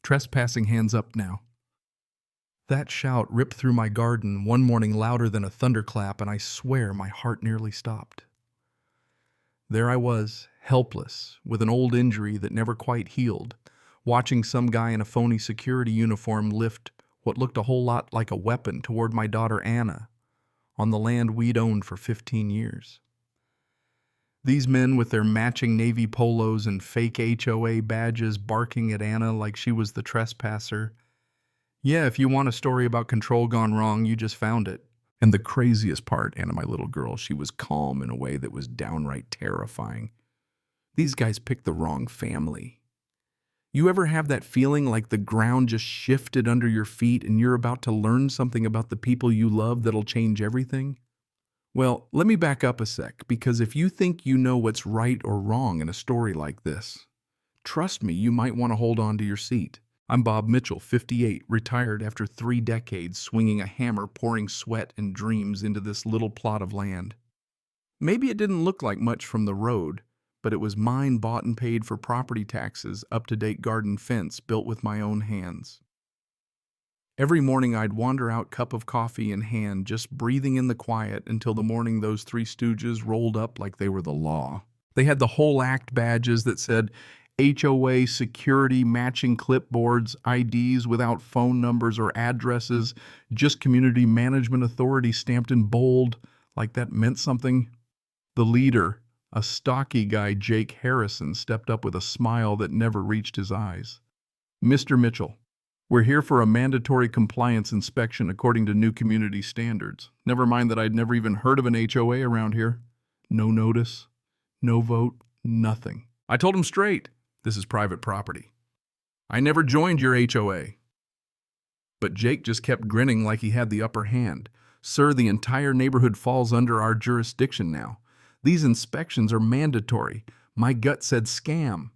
Trespassing hands up now. That shout ripped through my garden one morning louder than a thunderclap, and I swear my heart nearly stopped. There I was, helpless, with an old injury that never quite healed, watching some guy in a phony security uniform lift what looked a whole lot like a weapon toward my daughter Anna, on the land we'd owned for 15 years. These men with their matching navy polos and fake HOA badges barking at Anna like she was the trespasser. Yeah, if you want a story about control gone wrong, you just found it. And the craziest part, Anna, my little girl, she was calm in a way that was downright terrifying. These guys picked the wrong family. You ever have that feeling like the ground just shifted under your feet and you're about to learn something about the people you love that'll change everything? Well, let me back up a sec, because if you think you know what's right or wrong in a story like this, trust me, you might want to hold on to your seat. I'm Bob Mitchell, 58, retired after 3 decades swinging a hammer, pouring sweat and dreams into this little plot of land. Maybe it didn't look like much from the road, but it was mine, bought and paid for property taxes, up-to-date garden fence built with my own hands. Every morning I'd wander out, cup of coffee in hand, just breathing in the quiet until the morning those 3 stooges rolled up like they were the law. They had the whole act badges that said HOA security, matching clipboards, IDs without phone numbers or addresses, just community management authority stamped in bold, like that meant something. The leader, a stocky guy, Jake Harrison, stepped up with a smile that never reached his eyes. Mr. Mitchell, we're here for a mandatory compliance inspection according to new community standards. Never mind that I'd never even heard of an HOA around here. No notice, no vote, nothing. I told him straight, this is private property. I never joined your HOA. But Jake just kept grinning like he had the upper hand. Sir, the entire neighborhood falls under our jurisdiction now. These inspections are mandatory. My gut said scam.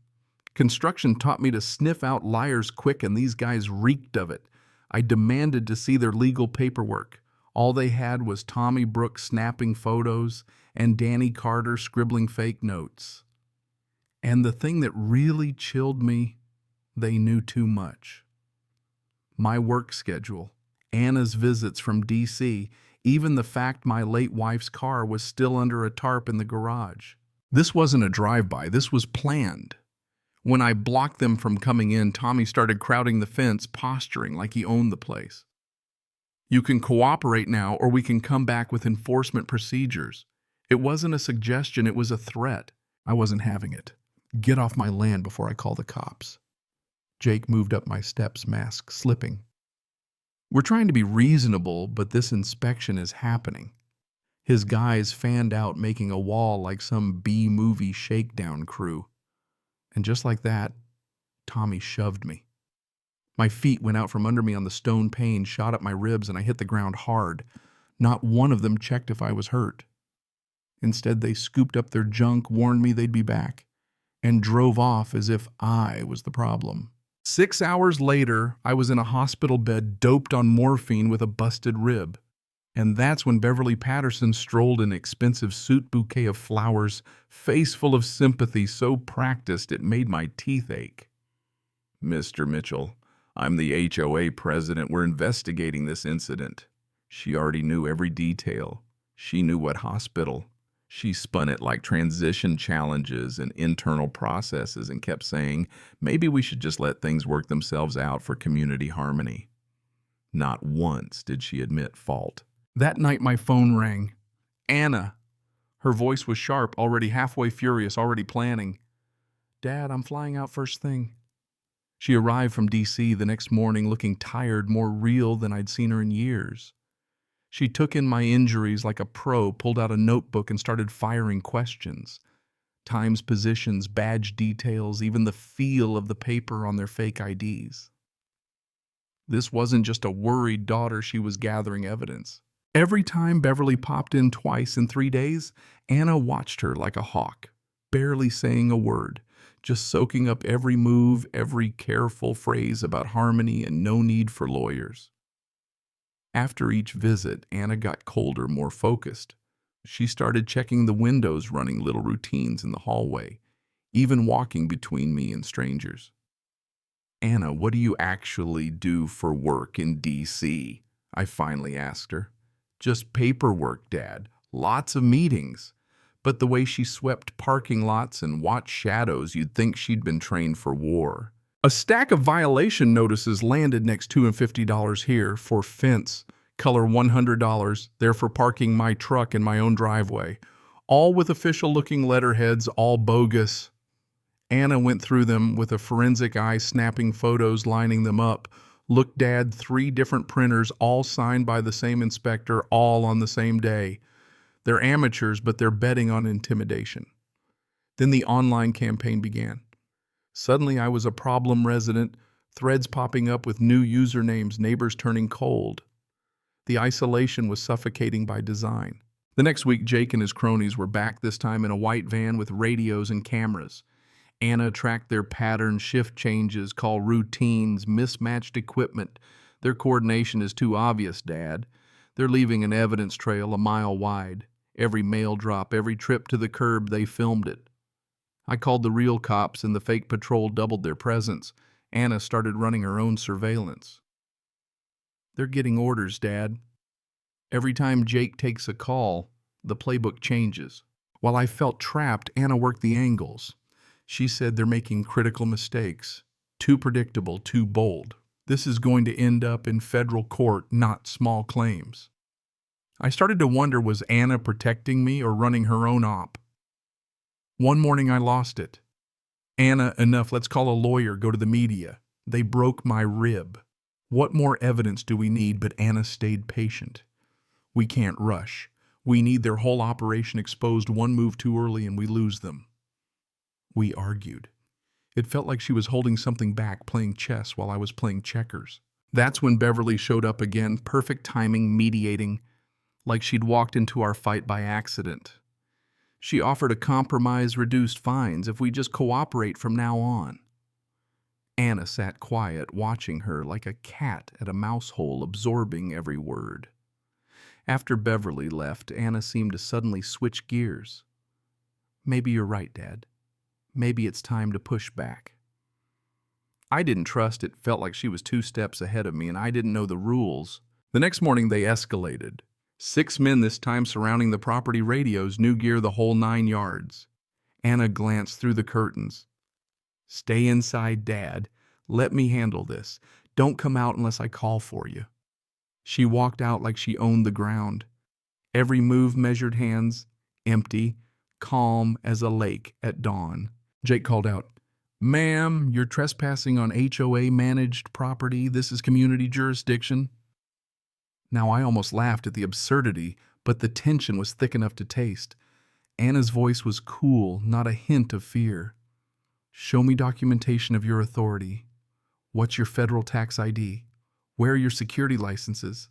Construction taught me to sniff out liars quick, and these guys reeked of it. I demanded to see their legal paperwork. All they had was Tommy Brooks snapping photos and Danny Carter scribbling fake notes. And the thing that really chilled me, they knew too much. My work schedule, Anna's visits from D.C., even the fact my late wife's car was still under a tarp in the garage. This wasn't a drive-by, this was planned. When I blocked them from coming in, Tommy started crowding the fence, posturing like he owned the place. You can cooperate now, or we can come back with enforcement procedures. It wasn't a suggestion, it was a threat. I wasn't having it. Get off my land before I call the cops. Jake moved up my steps, mask slipping. We're trying to be reasonable, but this inspection is happening. His guys fanned out, making a wall like some B-movie shakedown crew. And just like that, Tommy shoved me. My feet went out from under me on the stone pane, shot up my ribs, and I hit the ground hard. Not one of them checked if I was hurt. Instead, they scooped up their junk, warned me they'd be back, and drove off as if I was the problem. 6 hours later, I was in a hospital bed, doped on morphine with a busted rib. And that's when Beverly Patterson strolled in an expensive suit bouquet of flowers, face full of sympathy, so practiced it made my teeth ache. Mr. Mitchell, I'm the HOA president. We're investigating this incident. She already knew every detail. She knew what hospital. She spun it like transition challenges and internal processes and kept saying, maybe we should just let things work themselves out for community harmony. Not once did she admit fault. That night my phone rang. Anna. Her voice was sharp, already halfway furious, already planning. Dad, I'm flying out first thing. She arrived from D.C. the next morning looking tired, more real than I'd seen her in years. She took in my injuries like a pro, pulled out a notebook and started firing questions. Times, positions, badge details, even the feel of the paper on their fake IDs. This wasn't just a worried daughter, she was gathering evidence. Every time Beverly popped in twice in 3 days, Anna watched her like a hawk, barely saying a word, just soaking up every move, every careful phrase about harmony and no need for lawyers. After each visit, Anna got colder, more focused. She started checking the windows, running little routines in the hallway, even walking between me and strangers. Anna, what do you actually do for work in D.C.? I finally asked her. Just paperwork, Dad. Lots of meetings. But the way she swept parking lots and watched shadows, you'd think she'd been trained for war. A stack of violation notices landed next $250 here for fence, color $100, there for parking my truck in my own driveway. All with official-looking letterheads, all bogus. Anna went through them with a forensic eye, snapping photos, lining them up. Look, Dad, 3 different printers, all signed by the same inspector, all on the same day. They're amateurs, but they're betting on intimidation. Then the online campaign began. Suddenly I was a problem resident, threads popping up with new usernames, neighbors turning cold. The isolation was suffocating by design. The next week, Jake and his cronies were back, this time in a white van with radios and cameras. Anna tracked their patterns, shift changes, call routines, mismatched equipment. Their coordination is too obvious, Dad. They're leaving an evidence trail a mile wide. Every mail drop, every trip to the curb, they filmed it. I called the real cops and the fake patrol doubled their presence. Anna started running her own surveillance. They're getting orders, Dad. Every time Jake takes a call, the playbook changes. While I felt trapped, Anna worked the angles. She said they're making critical mistakes. Too predictable, too bold. This is going to end up in federal court, not small claims. I started to wonder, was Anna protecting me or running her own op? One morning I lost it. Anna, enough, let's call a lawyer, go to the media. They broke my rib. What more evidence do we need? But Anna stayed patient. We can't rush. We need their whole operation exposed. One move too early and we lose them. We argued. It felt like she was holding something back, playing chess while I was playing checkers. That's when Beverly showed up again, perfect timing, mediating, like she'd walked into our fight by accident. She offered a compromise, reduced fines, if we just cooperate from now on. Anna sat quiet, watching her like a cat at a mouse hole, absorbing every word. After Beverly left, Anna seemed to suddenly switch gears. Maybe you're right, Dad. Maybe it's time to push back. I didn't trust it, felt like she was 2 steps ahead of me, and I didn't know the rules. The next morning they escalated. 6 men this time surrounding the property, radios, new gear, the whole 9 yards. Anna glanced through the curtains. Stay inside, Dad. Let me handle this. Don't come out unless I call for you. She walked out like she owned the ground. Every move measured hands, empty, calm as a lake at dawn. Jake called out, "Ma'am, you're trespassing on HOA managed property. This is community jurisdiction." Now I almost laughed at the absurdity, but the tension was thick enough to taste. Anna's voice was cool, not a hint of fear. "Show me documentation of your authority. What's your federal tax ID? Where are your security licenses?"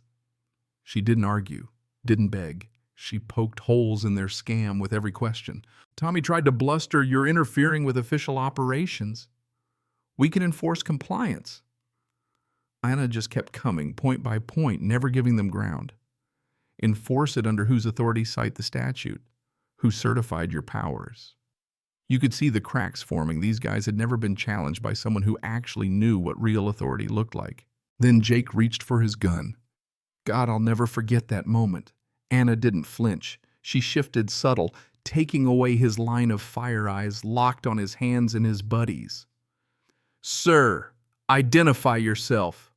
She didn't argue, didn't beg. She poked holes in their scam with every question. Tommy tried to bluster, "You're interfering with official operations. We can enforce compliance." Anna just kept coming, point by point, never giving them ground. Enforce it under whose authority? Cite the statute. Who certified your powers? You could see the cracks forming. These guys had never been challenged by someone who actually knew what real authority looked like. Then Jake reached for his gun. God, I'll never forget that moment. Anna didn't flinch. She shifted subtle, taking away his line of fire eyes, locked on his hands and his buddies. "Sir, identify yourself.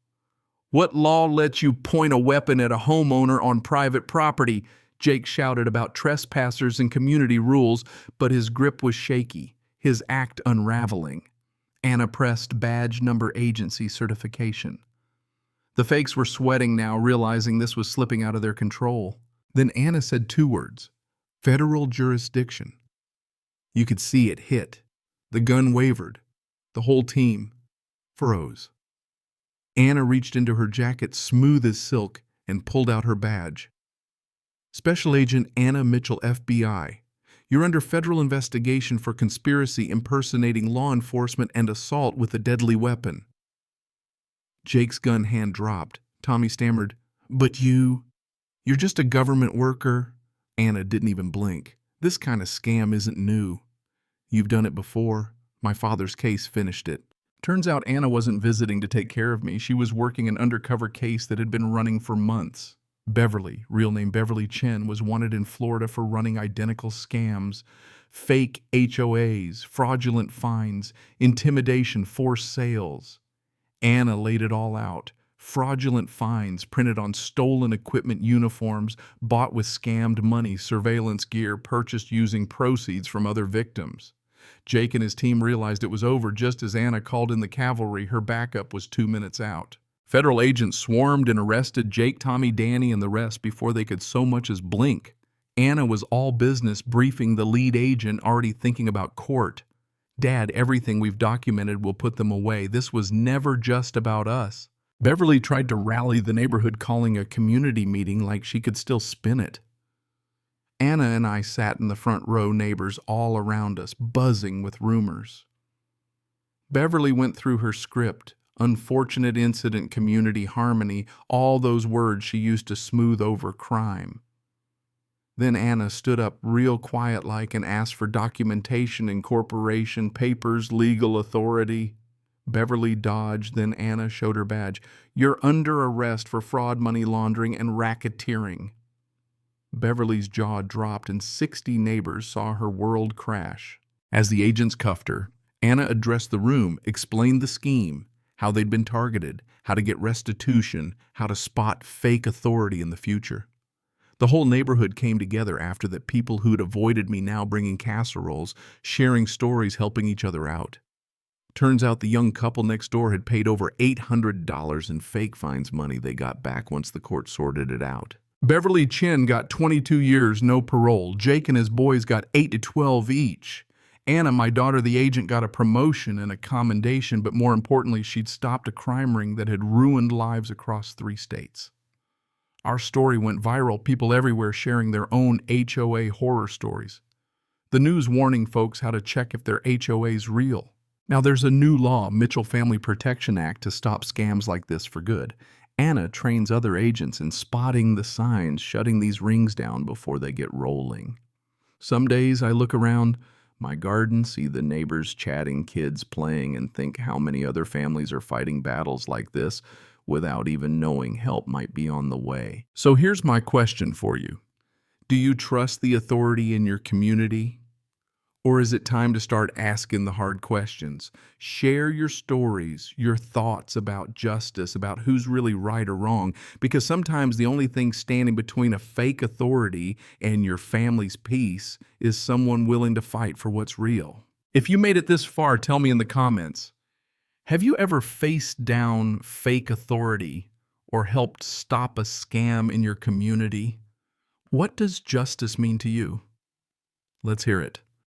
What law lets you point a weapon at a homeowner on private property?" Jake shouted about trespassers and community rules, but his grip was shaky, his act unraveling. Anna pressed badge number, agency certification. The fakes were sweating now, realizing this was slipping out of their control. Then Anna said 2 words, "Federal jurisdiction." You could see it hit. The gun wavered. The whole team froze. Anna reached into her jacket, smooth as silk, and pulled out her badge. "Special Agent Anna Mitchell, FBI. You're under federal investigation for conspiracy, impersonating law enforcement, and assault with a deadly weapon." Jake's gun hand dropped. Tommy stammered, "But you're just a government worker." Anna didn't even blink. "This kind of scam isn't new. You've done it before. My father's case finished it." Turns out Anna wasn't visiting to take care of me. She was working an undercover case that had been running for months. Beverly, real name Beverly Chen, was wanted in Florida for running identical scams, fake HOAs, fraudulent fines, intimidation, forced sales. Anna laid it all out. Fraudulent fines printed on stolen equipment uniforms, bought with scammed money, surveillance gear purchased using proceeds from other victims. Jake and his team realized it was over just as Anna called in the cavalry. Her backup was 2 minutes out. Federal agents swarmed and arrested Jake, Tommy, Danny, and the rest before they could so much as blink. Anna was all business, briefing the lead agent, already thinking about court. Dad, everything we've documented will put them away. This was never just about us. Beverly tried to rally the neighborhood, calling a community meeting like she could still spin it. Anna and I sat in the front row, neighbors all around us, buzzing with rumors. Beverly went through her script. Unfortunate incident, community harmony, all those words she used to smooth over crime. Then Anna stood up real quiet-like and asked for documentation, incorporation, papers, legal authority. Beverly dodged, then Anna showed her badge. You're under arrest for fraud, money laundering, and racketeering. Beverly's jaw dropped and 60 neighbors saw her world crash. As the agents cuffed her, Anna addressed the room, explained the scheme, how they'd been targeted, how to get restitution, how to spot fake authority in the future. The whole neighborhood came together after that, people who'd avoided me now bringing casseroles, sharing stories, helping each other out. Turns out the young couple next door had paid over $800 in fake fines money they got back once the court sorted it out. Beverly Chen got 22 years, no parole. Jake and his boys got 8 to 12 each. Anna, my daughter, the agent, got a promotion and a commendation, but more importantly, she'd stopped a crime ring that had ruined lives across 3 states. Our story went viral, people everywhere sharing their own HOA horror stories. The news warning folks how to check if their HOA's real. Now there's a new law, Mitchell Family Protection Act, to stop scams like this for good. Anna trains other agents in spotting the signs, shutting these rings down before they get rolling. Some days I look around my garden, see the neighbors chatting, kids playing, and think how many other families are fighting battles like this without even knowing help might be on the way. So here's my question for you. Do you trust the authority in your community? Or is it time to start asking the hard questions? Share your stories, your thoughts about justice, about who's really right or wrong, because sometimes the only thing standing between a fake authority and your family's peace is someone willing to fight for what's real. If you made it this far, tell me in the comments, have you ever faced down fake authority or helped stop a scam in your community? What does justice mean to you? Let's hear it.